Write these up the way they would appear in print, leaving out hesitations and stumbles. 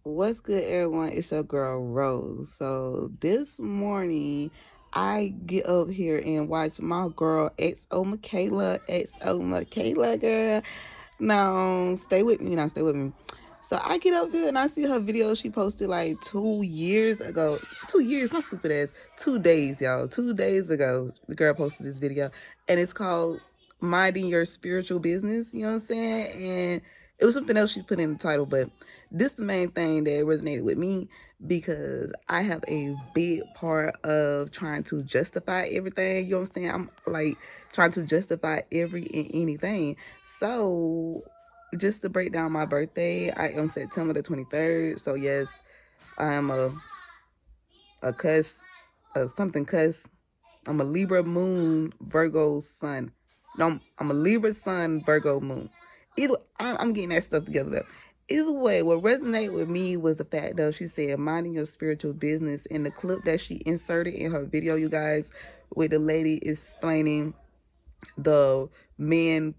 What's good, everyone? It's your girl Rose. So this morning, I get up here and watch my girl XO Micayla, girl. Now, stay with me. Now, stay with me. So I get up here and I see her video she posted like 2 years ago. 2 years, my stupid ass. 2 days, y'all. 2 days ago, the girl posted this video, and it's called "Minding Your Spiritual Business." You know what I'm saying? And it was something else she put in the title, but this is the main thing that resonated with me because I have a big part of trying to justify everything. You know what I'm saying? I'm like trying to justify every and anything. So, just to break down my birthday, I am September the 23rd. So, yes, I am a cuss, something cuss. I'm a Libra moon, Virgo sun. No, I'm a Libra sun, Virgo moon. Either I'm getting that stuff together. Though. Either way, what resonated with me was the fact that she said minding your spiritual business. In the clip that she inserted in her video, you guys, with the lady explaining the man,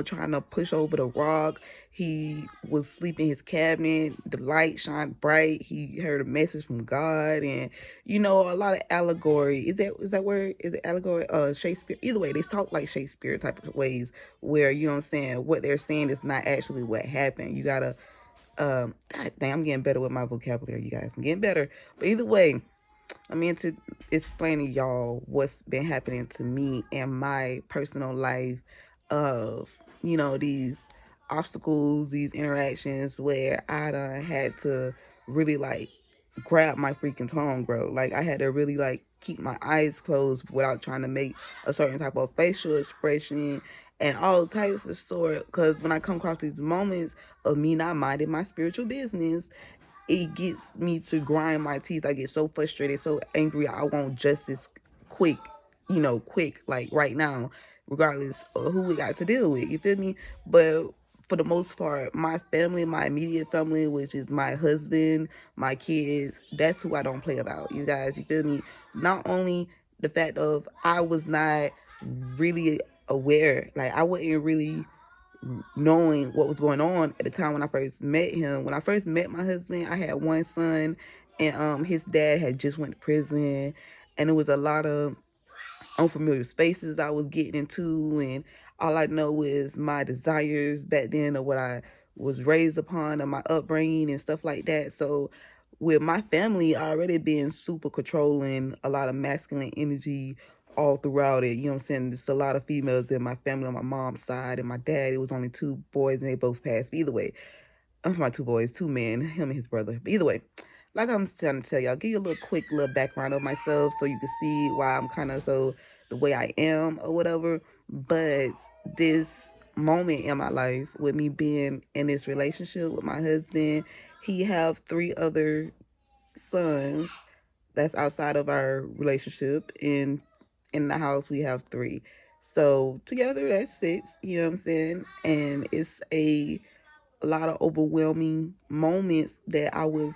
trying to push over the rock. He was sleeping in his cabinet. The light shined bright. He heard a message from God, and a lot of allegory. Is that word? Is it allegory? Shakespeare. Either way, they talk like Shakespeare type of ways, where you know what I'm saying. What they're saying is not actually what happened. You gotta. God dang, I'm getting better with my vocabulary, you guys. I'm getting better. But either way, I'm into explaining y'all what's been happening to me in my personal life of, these obstacles, these interactions where I done had to really like grab my freaking tongue, bro. Like I had to really like keep my eyes closed without trying to make a certain type of facial expression and all types of sort. Because when I come across these moments of me not minding my spiritual business, it gets me to grind my teeth. I get so frustrated, so angry. I want justice quick, quick, like right now, regardless of who we got to deal with. You feel me? But for the most part, my family, my immediate family, which is my husband, my kids, that's who I don't play about. You guys, you feel me? Not only the fact of I was not really aware, like I wasn't really knowing what was going on at the time when I first met him. When I first met my husband, I had one son, and his dad had just went to prison, and it was a lot of unfamiliar spaces I was getting into, and all I know is my desires back then or what I was raised upon and my upbringing and stuff like that. So with my family already being super controlling, a lot of masculine energy all throughout it, you know what I'm saying? There's a lot of females in my family on my mom's side, and my dad, it was only two boys and they both passed. But either way, I'm my two boys, two men, him and his brother. But either way, like I'm trying to tell y'all, give you a little quick little background of myself so you can see why I'm kind of so the way I am or whatever. But this moment in my life with me being in this relationship with my husband, he have three other sons that's outside of our relationship. In the house we have three. So together that's six, you know what I'm saying? And it's a lot of overwhelming moments that I was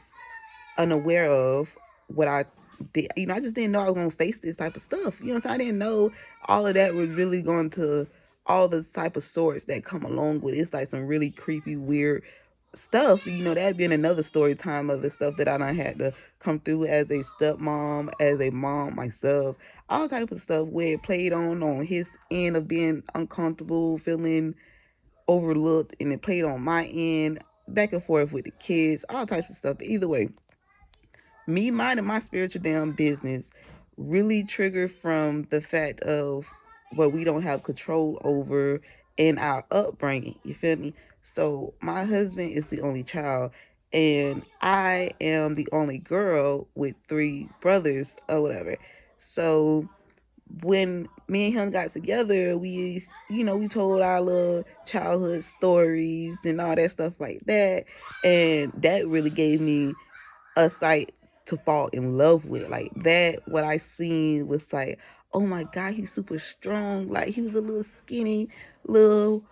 unaware of what I did. I just didn't know I was gonna face this type of stuff. You know what I'm saying? I didn't know all of that was really going to all the type of sorts that come along with it. It's like some really creepy, weird stuff. That'd been another story time of the stuff that I done had to come through as a stepmom, as a mom myself, all type of stuff where it played on his end of being uncomfortable, feeling overlooked, and it played on my end, back and forth with the kids, all types of stuff. But either way, me minding my spiritual damn business really triggered from the fact of what we don't have control over in our upbringing. You feel me? So my husband is the only child, and I am the only girl with three brothers or whatever. So when me and him got together, we told our little childhood stories and all that stuff like that. And that really gave me a sight to fall in love with. Like that, what I seen was like, oh my God, he's super strong. Like he was a little skinny, little,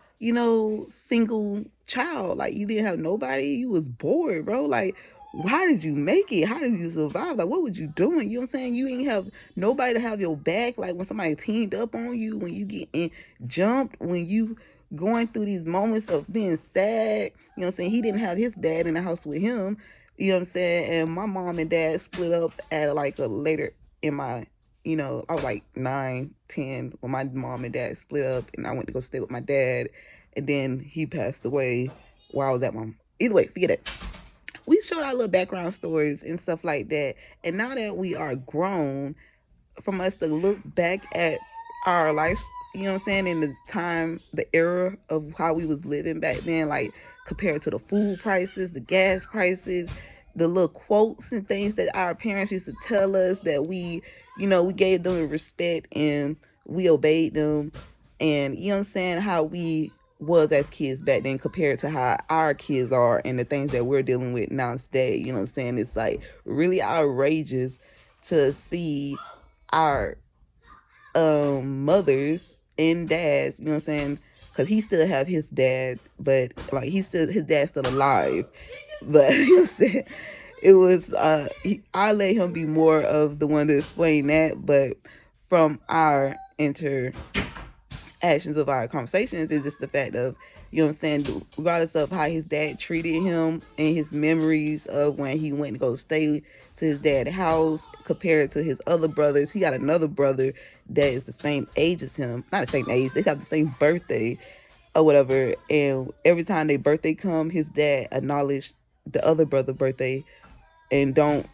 single child. Like you didn't have nobody. You was bored, bro. Like, how did you make it? How did you survive? Like, what was you doing? You know what I'm saying? You ain't have nobody to have your back. Like when somebody teamed up on you, when you getting jumped, when you going through these moments of being sad, you know what I'm saying? He didn't have his dad in the house with him. You know what I'm saying? And my mom and dad split up at like a later in my, I was like 9, 10 when my mom and dad split up, and I went to go stay with my dad, and then he passed away while I was at mom. Either way, forget it. We showed our little background stories and stuff like that. And now that we are grown, from us to look back at our life, you know what I'm saying, in the time, the era of how we was living back then, like compared to the food prices, the gas prices, the little quotes and things that our parents used to tell us, that we gave them respect and we obeyed them. And you know what I'm saying, how we was as kids back then compared to how our kids are and the things that we're dealing with now today. You know what I'm saying? It's like really outrageous to see our mothers and dads, you know what I'm saying? Because he still have his dad, but like his dad's still alive. But you know what I'm saying? It was I let him be more of the one to explain that, but from our actions of our conversations is just the fact of, you know what I'm saying, regardless of how his dad treated him and his memories of when he went to go stay to his dad's house compared to his other brothers. He got another brother that is the same age as him. Not the same age, they have the same birthday or whatever. And every time their birthday come, his dad acknowledged the other brother birthday and don't,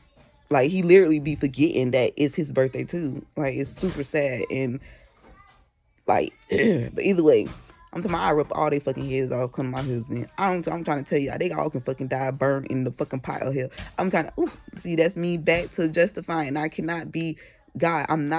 like, he literally be forgetting that it's his birthday too. Like, it's super sad. And like, but either way, I'm talking about I rip all they fucking heads off, come my husband. I'm trying to tell you, they all can fucking die, burn in the fucking pile here. I'm trying to, see, that's me back to justifying. I cannot be God. I'm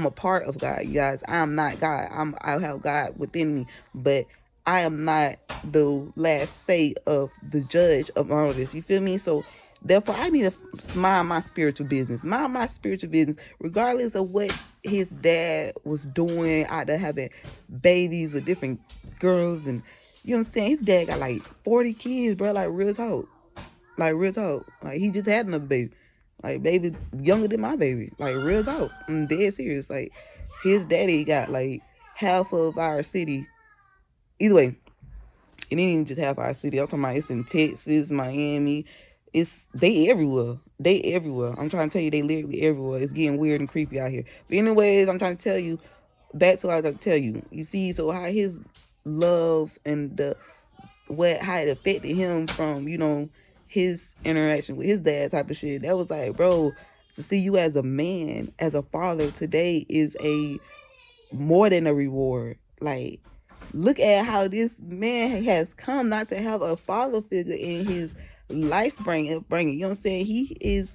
a part of God, you guys. I am not God. I have God within me, but I am not the last say of the judge of all of this. You feel me? So therefore, I need to mind my spiritual business. Mind my spiritual business, regardless of what his dad was doing out there having babies with different girls. And you know what I'm saying? His dad got like 40 kids, bro. Like, real talk. Like, real talk. Like, he just had another baby. Like, baby younger than my baby. Like, real talk. I'm dead serious. Like, his daddy got like half of our city. Either way, it ain't even just half our city. I'm talking about it's in Texas, Miami. They everywhere. They everywhere. I'm trying to tell you, they literally everywhere. It's getting weird and creepy out here. But anyways, I'm trying to tell you, back to what I was trying to tell you. You see, so how his love and how it affected him from, his interaction with his dad type of shit. That was like, bro, to see you as a man, as a father today is a more than a reward. Like, look at how this man has come not to have a father figure in his life bringing. You know what I'm saying? He is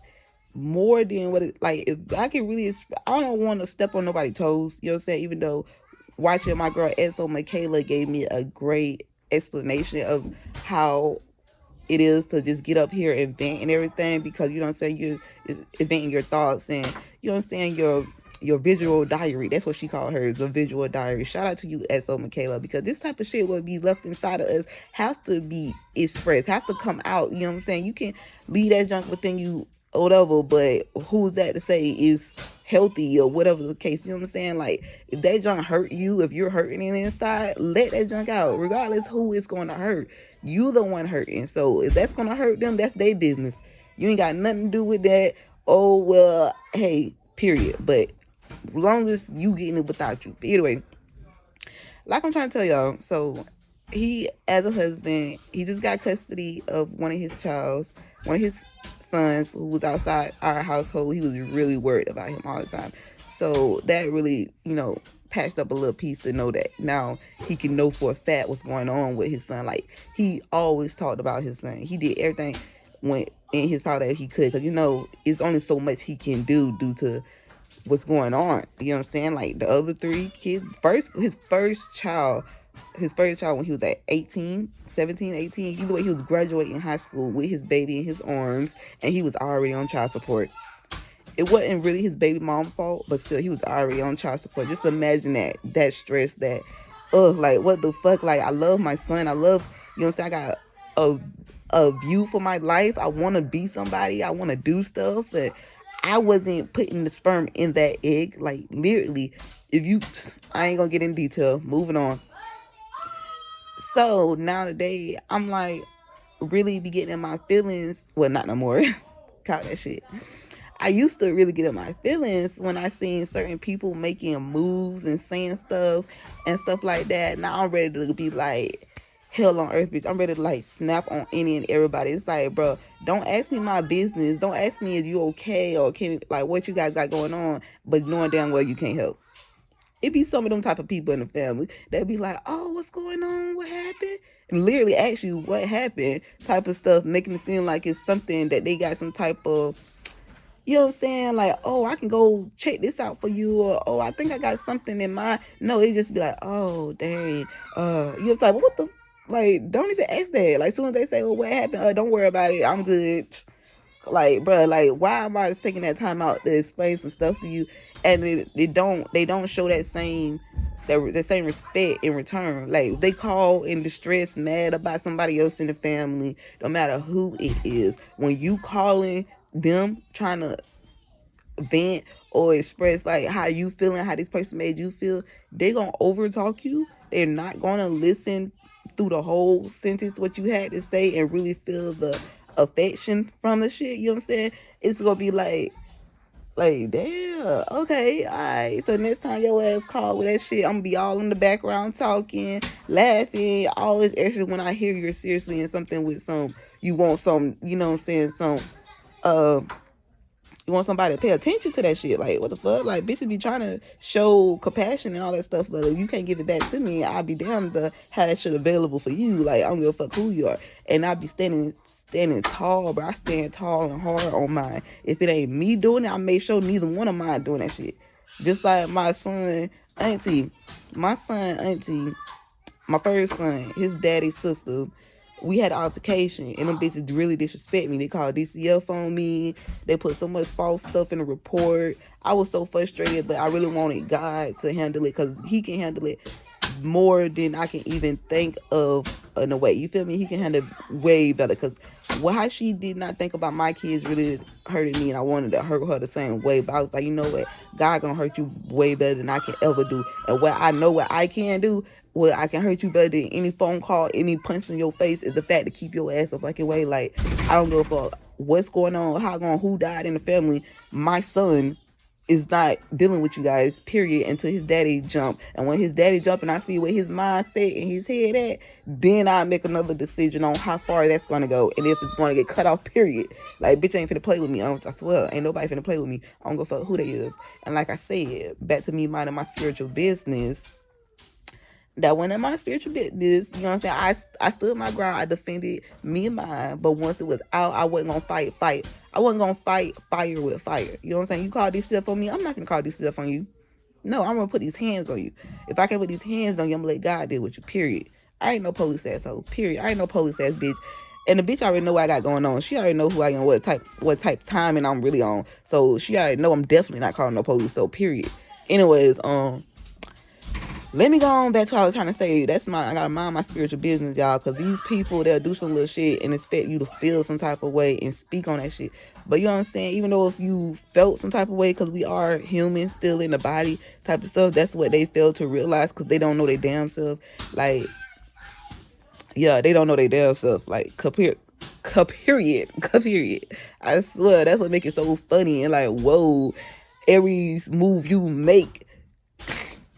more than what it, like, if I can really, I don't want to step on nobody's toes, you know what I'm saying? Even though watching my girl Micayla gave me a great explanation of how it is to just get up here and vent and everything, because you know what I'm saying, you're venting your thoughts, and you know what I'm saying, your visual diary. That's what she called hers, a visual diary. Shout out to you, Micayla, because this type of shit will be left inside of us has to be expressed, have to come out. You know what I'm saying? You can leave that junk within you or whatever, but who's that to say is healthy or whatever the case? You know what I'm saying? Like, if that junk hurt you, if you're hurting it inside, let that junk out, regardless who it's going to hurt. You the one hurting. So if that's going to hurt them, that's their business. You ain't got nothing to do with that. Oh, well, hey, period. But as long as you getting it without you. But anyway, like I'm trying to tell y'all, so he, as a husband, he just got custody of one of his sons who was outside our household. He was really worried about him all the time. So that really, patched up a little piece to know that now he can know for a fact what's going on with his son. Like, he always talked about his son. He did everything when in his power that he could, because it's only so much he can do due to what's going on. You know what I'm saying? Like, the other 3 kids, his first child when he was at 17, 18, either way, he was graduating high school with his baby in his arms, and he was already on child support. It wasn't really his baby mom's fault, but still, he was already on child support. Just imagine that stress, like, what the fuck? Like, I love my son. I love, you know what I'm saying? I got a view for my life. I want to be somebody. I want to do stuff, but I wasn't putting the sperm in that egg. Like, literally, I ain't gonna get in detail. Moving on. So, now today, I'm like, really be getting in my feelings. Well, not no more. Call that shit. I used to really get in my feelings when I seen certain people making moves and saying stuff and stuff like that. Now I'm ready to be like, hell on earth, bitch. I'm ready to like snap on any and everybody. It's like, bro, don't ask me my business. Don't ask me if you okay or can like what you guys got going on, but knowing damn well you can't help. It be some of them type of people in the family that be like, oh, what's going on? What happened? And literally ask you what happened, type of stuff, making it seem like it's something that they got some type of, you know what I'm saying? Like, oh, I can go check this out for you, or oh, I think I got something in mind. No, it just be like, oh, dang, you was like, what the, like, don't even ask that. Like, soon as they say, well, what happened? Don't worry about it. I'm good. Like, bro, like, why am I taking that time out to explain some stuff to you, and they don't show that same respect in return. Like, they call in distress, mad about somebody else in the family, no matter who it is. When you calling them trying to vent or express like how you feeling, how this person made you feel, they gonna over talk you. They're not gonna listen through the whole sentence what you had to say and really feel the affection from the shit. You know what I'm saying? It's gonna be like, damn, okay, all right. So next time your ass call with that shit, I'm gonna be all in the background talking, laughing, always extra when I hear you're seriously in something with some, you want some, you know what I'm saying, some, uh, you want somebody to pay attention to that shit. Like, what the fuck? Like, bitches be trying to show compassion and all that stuff, but if you can't give it back to me, I'll be damned to have that shit available for you. Like, I don't give a fuck who you are. And I'll be standing tall, but I stand tall and hard on mine. If it ain't me doing it, I make sure neither one of mine doing that shit. Just like my son, auntie, my first son, his daddy's sister, we had an altercation, and them bitches really disrespect me. They called DCF on me. They put so much false stuff in the report. I was so frustrated, but I really wanted God to handle it, because he can handle it more than I can even think of in a way. You feel me? He can handle it way better, because how she did not think about my kids really hurting me, and I wanted to hurt her the same way. But I was like, you know what? God gonna hurt you way better than I can ever do. And what I know what I can do, what I can hurt you better than any phone call, any punch in your face, is the fact to keep your ass a fucking way. Like, I don't give a fuck what's going on, who died in the family. My son is not dealing with you guys, period, until his daddy jump. And when his daddy jump and I see where his mindset and his head at, then I make another decision on how far that's gonna go and if it's gonna get cut off, period. Like, bitch ain't finna play with me. I swear, ain't nobody finna play with me. I don't go fuck who they is. And like I said, back to me minding my spiritual business. That went in my spiritual business. You know what I'm saying? I stood my ground. I defended me and mine. But once it was out, I wasn't gonna fight. I wasn't gonna fight fire with fire. You know what I'm saying? You call this stuff on me, I'm not gonna call this stuff on you. No, I'm gonna put these hands on you. If I can put these hands on you, I'm gonna let God deal with you, period. I ain't no police asshole, period. I ain't no police ass bitch. And the bitch already know what I got going on. She already know who I am, what type timing I'm really on. So she already know I'm definitely not calling no police. So period. Anyways, let me go on back to what I was trying to say. I gotta mind my spiritual business, y'all, because these people, they'll do some little shit and expect you to feel some type of way and speak on that shit. But you know what I'm saying? Even though if you felt some type of way, because we are human still in the body type of stuff, that's what they fail to realize, because they don't know their damn self. Like, yeah, they don't know their damn self. Like, period. I swear, that's what make it so funny. And like, whoa, every move you make,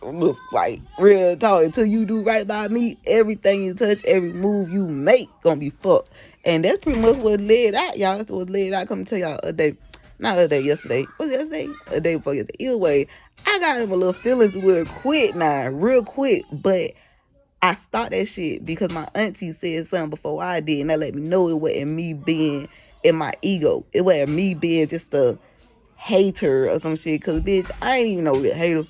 was like, real talk, until you do right by me, everything you touch, every move you make gonna be fucked. And that's pretty much what led out, y'all. That's what led out. Come to tell y'all a day, not a day, yesterday. Was it yesterday? A day before yesterday. Either way, I got him a little feelings real quick, but I stopped that shit because my auntie said something before I did, and that let me know it wasn't me being in my ego. It wasn't me being just a hater or some shit, because bitch, I ain't even no real hater.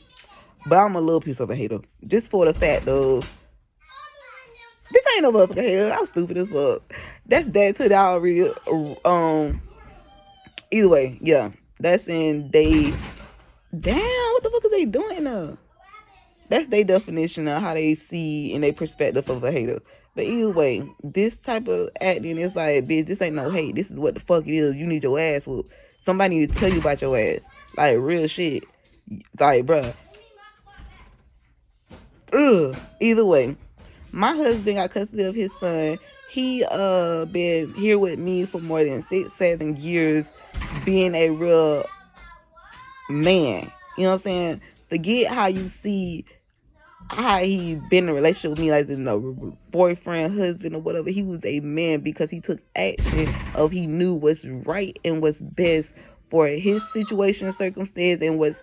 But I'm a little piece of a hater. Just for the fact of, bitch, I ain't no motherfucking hater. I'm stupid as fuck. That's bad to the real. Either way, yeah. That's in they. Damn, what the fuck is they doing now? That's their definition of how they see in their perspective of a hater. But either way, this type of acting is like, bitch, this ain't no hate. This is what the fuck it is. You need your ass whooped. Somebody need to tell you about your ass. Like, real shit. Like, bruh. Either way, my husband got custody of his son. he been here with me for more than 6-7 years, being a real man. You know what I'm saying? Forget how you see how he been in a relationship with me, like, you know, boyfriend, husband, or whatever. He was a man because he took action of he knew what's right and what's best for his situation, circumstance, and what's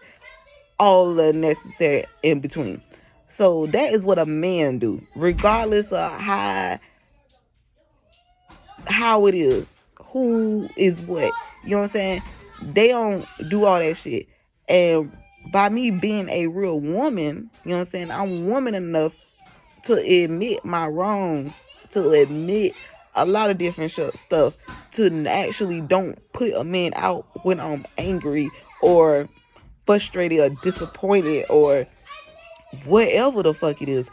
all the necessary in between. So that is what a man do, regardless of how it is, who is what. You know what I'm saying? They don't do all that shit. And by me being a real woman, you know what I'm saying, I'm woman enough to admit my wrongs, to admit a lot of different stuff, to actually don't put a man out when I'm angry or frustrated or disappointed or whatever the fuck it is.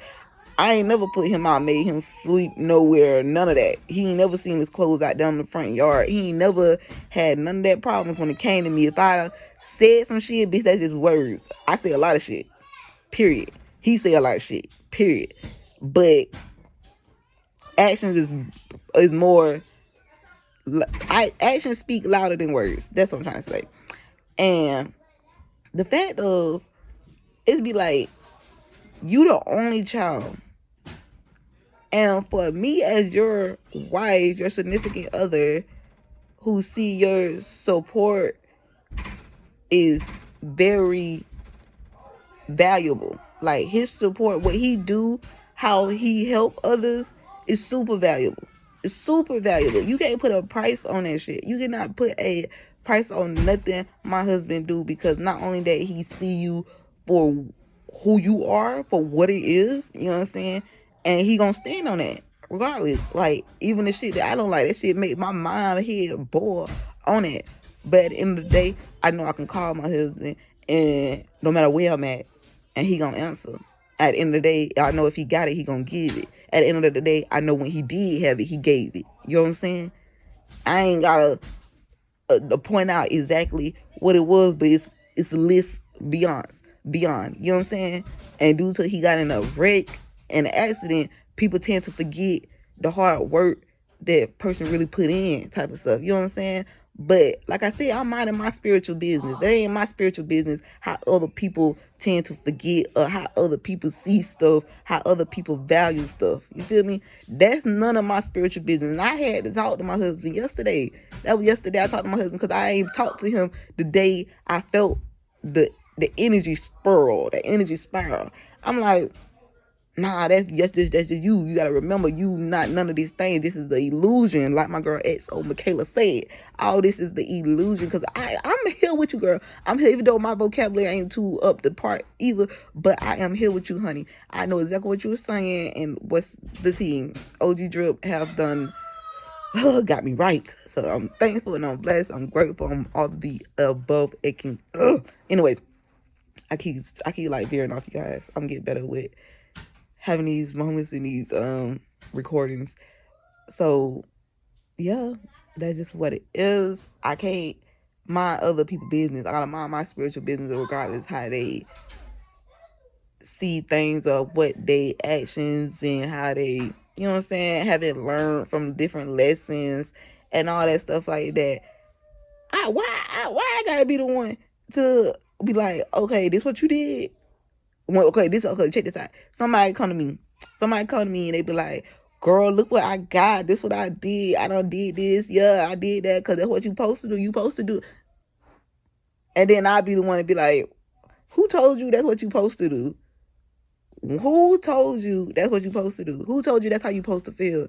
I ain't never put him out, made him sleep nowhere, none of that. He ain't never seen his clothes out down in the front yard. He ain't never had none of that problems when it came to me. If I said some shit, bitch, that's just words. I say a lot of shit, period. He say a lot of shit, period. But actions is more, actions speak louder than words. That's what I'm trying to say. And the fact of, it's be like, you the only child. And for me as your wife, your significant other, who see your support is very valuable. Like, his support, what he do, how he help others is super valuable. It's super valuable. You can't put a price on that shit. You cannot put a price on nothing my husband do, because not only that he see you for who you are, for what it is, you know what I'm saying? And he gonna stand on that regardless. Like, even the shit that I don't like, that shit make my mind head boil on it. But at the end of the day, I know I can call my husband, and no matter where I'm at, and he gonna answer. At the end of the day, I know if he got it, he gonna give it. At the end of the day, I know when he did have it, he gave it. You know what I'm saying? I ain't gotta point out exactly what it was, but it's a list beyond. You know what I'm saying? And due to he got in a wreck and an accident, people tend to forget the hard work that person really put in, type of stuff. You know what I'm saying? But like I said, I'm minding my spiritual business. That ain't my spiritual business how other people tend to forget, or how other people see stuff, how other people value stuff. You feel me? That's none of my spiritual business. And I had to talk to my husband yesterday. That was yesterday. I talked to my husband because I ain't talked to him the day I felt the energy spiral, the energy spiral. I'm like, nah, that's just you. You gotta remember, you not none of these things. This is the illusion, like my girl Micayla said. All this is the illusion, because I'm here with you, girl. I'm here, even though my vocabulary ain't too up to part either, but I am here with you, honey. I know exactly what you were saying and what's the team OG Drip have done. Got me right. So I'm thankful and I'm blessed. I'm grateful. I'm all the above. It can. Anyways, I keep like veering off, you guys. I'm getting better with having these moments in these recordings. So yeah, that's just what it is. I can't mind other people's business. I gotta mind my spiritual business, regardless how they see things, or what they actions, and how they, you know what I'm saying, having learned from different lessons and all that stuff like that. Why I gotta be the one to be like, okay, this what you did? Well, okay, check this out. Somebody come to me and they be like, girl, look what I got. This what I did. I done did this. Yeah, I did that because that's what you supposed to do. You supposed to do. And then I'll be the one to be like, who told you that's what you supposed to do? Who told you that's what you supposed to do? Who told you that's how you supposed to feel?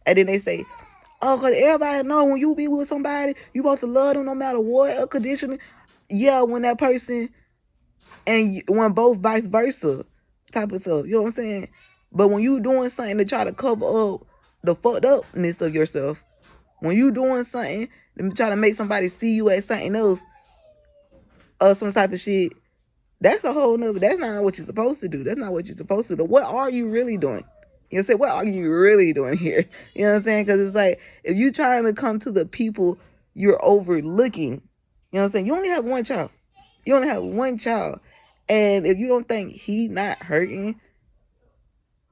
And then they say, oh, because everybody know when you be with somebody, you supposed to love them no matter what condition. Yeah, when that person, and when both vice versa type of stuff. You know what I'm saying? But when you doing something to try to cover up the fucked upness of yourself, when you doing something to try to make somebody see you as something else, or some type of shit, that's a whole nother, that's not what you're supposed to do. That's not what you're supposed to do. What are you really doing? You know what I'm saying? What are you really doing here? You know what I'm saying? Because it's like, if you trying to come to the people you're overlooking, you know what I'm saying? You only have one child. You only have one child. And if you don't think he not hurting,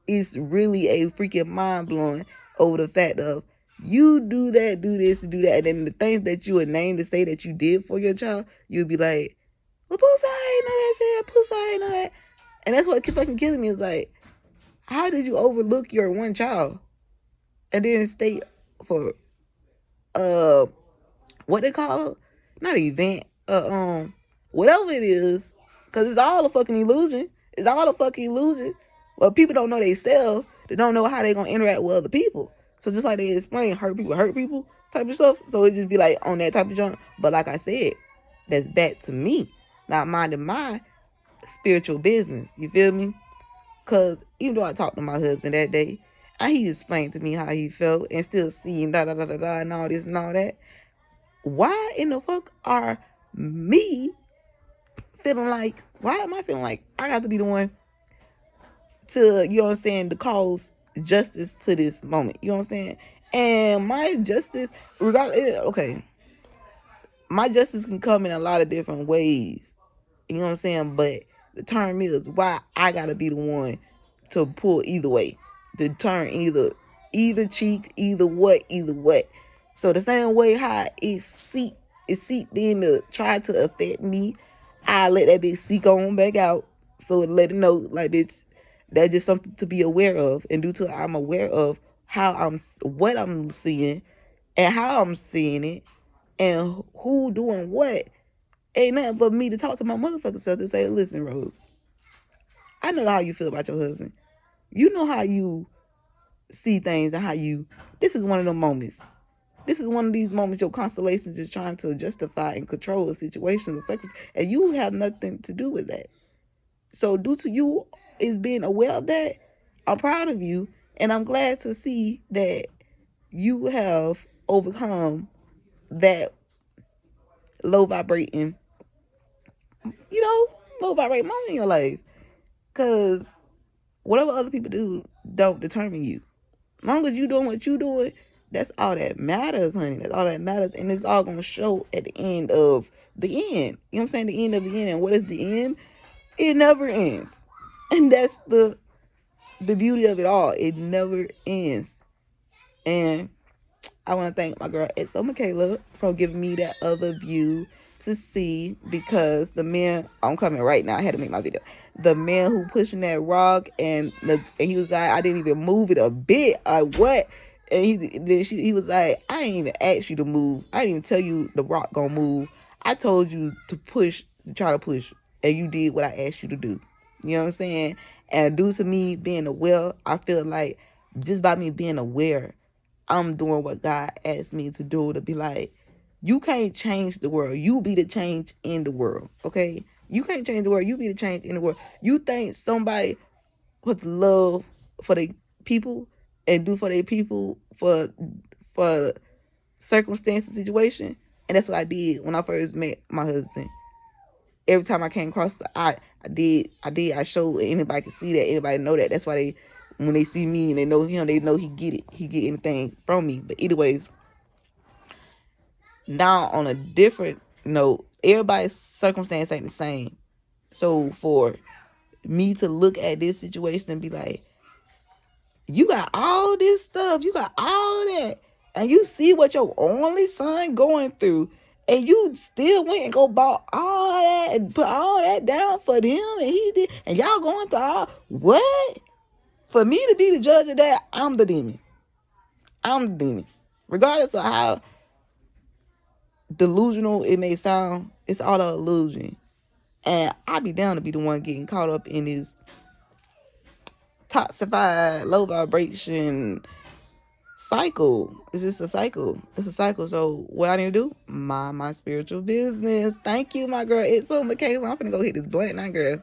it's really a freaking mind-blowing over the fact of you do that, do this, do that, and then the things that you would name to say that you did for your child, you'd be like, well, Pussy, I ain't know that shit. Pussy, I ain't know that. And that's what kept fucking killing me is like, how did you overlook your one child and then stay for what they call it? Not an event, whatever it is, because it's all a fucking illusion. It's all a fucking illusion. Well, people don't know themselves. They don't know how they gonna interact with other people. So just like they explain, hurt people type of stuff. So it just be like on that type of junk. But like I said, that's back to me, not minding my spiritual business. You feel me? Because even though I talked to my husband that day, and he explained to me how he felt and still seeing da da da da da and all this and all that. Why in the fuck are me feeling like, why am I feeling like I have to be the one to, you know what I'm saying, to cause justice to this moment? You know what I'm saying? And my justice, regardless, okay, my justice can come in a lot of different ways. You know what I'm saying? But the term is why I gotta be the one to pull either way, to turn either cheek, either what. So the same way how it seeped in to try to affect me, I let that bitch seek on back out. So let it know like that's just something to be aware of, and due to I'm aware of what I'm seeing and how I'm seeing it and who doing what. Ain't nothing but me to talk to my motherfucking self to say, listen, Rose, I know how you feel about your husband. You know how you see things and how this is one of them moments. This is one of these moments your constellations is trying to justify and control a situation or circumstance, and you have nothing to do with that. So due to you is being aware of that, I'm proud of you, and I'm glad to see that you have overcome that low vibrating moment in your life. Because whatever other people do don't determine you. As long as you doing what you doing, that's all that matters, honey. That's all that matters. And it's all going to show at the end of the end. You know what I'm saying? The end of the end. And what is the end? It never ends. And that's the beauty of it all. It never ends. And I want to thank my girl, Micayla, for giving me that other view to see, because the man, I'm coming right now, I had to make my video. The man who pushing that rock and he was like, I didn't even move it a bit. What? And he was like, I ain't even asked you to move. I didn't even tell you the rock gonna move. I told you to try to push, and you did what I asked you to do. You know what I'm saying? And due to me being aware, I feel like just by me being aware, I'm doing what God asked me to do, to be like, you can't change the world. You be the change in the world, okay? You can't change the world. You be the change in the world. You think somebody puts love for the people and do for their people for circumstance and situation, and that's what I did when I first met my husband. Every time I came across I showed anybody could see that, anybody know that. That's why when they see me and they know him, they know he get it. He get anything from me. But anyways, now on a different note, everybody's circumstance ain't the same. So for me to look at this situation and be like, you got all this stuff, you got all that, and you see what your only son going through, and you still went and go bought all that and put all that down for him, and he did, and y'all going through all what? For me to be the judge of that, I'm the demon. I'm the demon. Regardless of how delusional it may sound, it's all an illusion. And I'd be down to be the one getting caught up in this toxified, low vibration cycle. It's just a cycle. It's a cycle. So what I need to do? Mind my spiritual business. Thank you, my girl. It's Micayla. I'm finna go hit this blunt now, girl.